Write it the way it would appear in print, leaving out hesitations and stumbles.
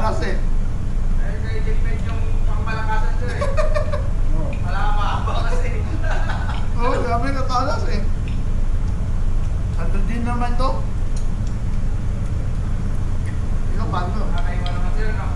nakatakas eh. Eh, kay Jigmed yung pangmalakasan ko eh. Oo. Wala ka mahaba kasi. Oo, grabe katakas eh. Ando din naman to. Ikaw paano? Nakaiwan naman sila, no?